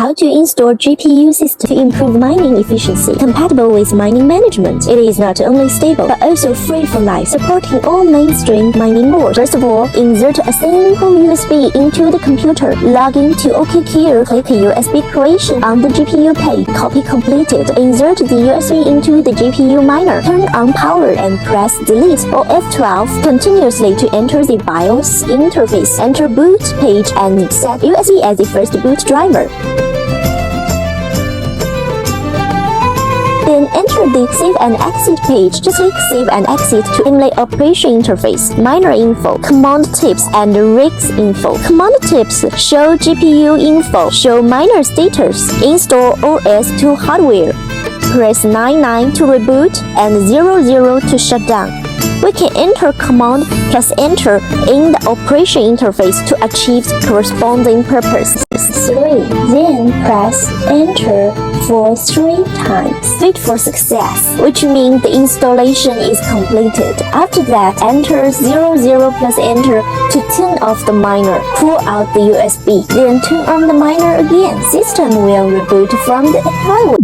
How to install GPU system to improve mining efficiency, compatible with mining management. It is not only stable, but also free for life, supporting all mainstream mining boards. First of all, insert a simple USB into the computer. Log into OKMINER, click USB creation on the GPU page. Copy completed. Insert the USB into the GPU miner. Turn on power and press delete or F12 continuously to enter the BIOS interface. Enter boot page and set USB as the first boot driver. Then enter the Save and Exit page. Just click Save and Exit to inlay operation interface, miner info, command tips, and rigs info. Command tips show GPU info, show miner status, install OS to hardware. Press 99 to reboot and 00 to shut down. We can enter command plus enter in the operation interface to achieve corresponding purpose. 3. Then press enter for 3 times. Wait for success, which means the installation is completed. After that, enter 00 plus enter to turn off the miner. Pull out the USB, then turn on the miner again. System will reboot from the hardware.